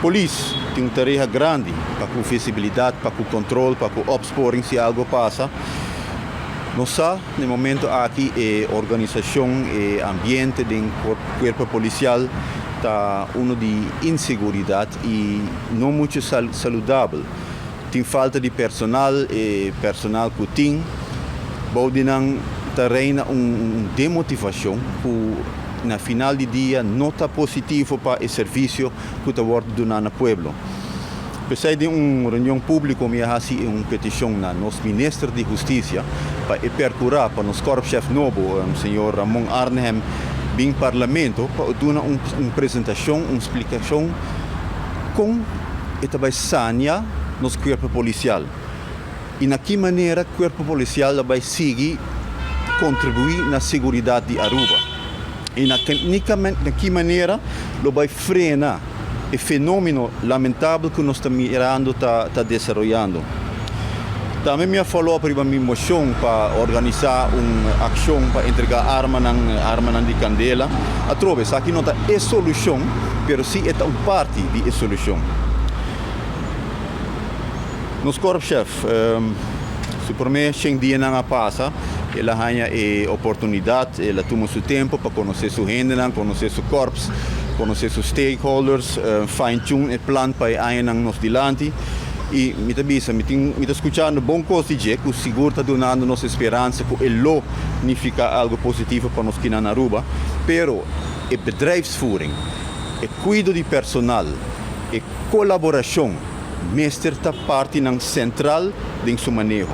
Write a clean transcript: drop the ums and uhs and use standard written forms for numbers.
Polícia tem uma tarefa grande para a visibilidade, para o controle, para a opsporing se algo passa. Nós, no momento aqui, a organização e ambiente do corpo policial está de inseguridade e não muito saudável. Tem falta de personal e personal que tem. Pode reina demotivação que na final do dia não está positivo para o serviço que está dando ao povo. Apesar de uma reunião pública, me faço uma petição na nosso ministro de Justiça para percurar para nosso corpo-chefe novo, o senhor Ramon Arnhem, bem parlamento, para dar uma apresentação, uma explicação como vai sanear nosso corpo policial. E na que maneira o corpo policial vai seguir contribuir na segurança de Aruba. E na que maneira vai frenar o fenômeno lamentável que nós estamos mirando, está desenvolvendo. Também me falou para a minha moção para organizar uma ação para entregar arma de candela. A trove, aqui não é a solução, mas sim é uma parte da solução. Nos corpo-chefe, se por mim, 100 dias não passa, ela ganha a oportunidade, ela toma seu tempo para conhecer sua gente, conhecer seu corpo, conhecer seus stakeholders, fine-tune o plano para ir nos dilante. E me está escutando bom coisa que o seguro está dando nossa esperança que ele significa algo positivo para nós aqui na Aruba, pero a bedrijfsvoering, o cuidado de personal, a colaboração, mestre está parte central de seu manejo.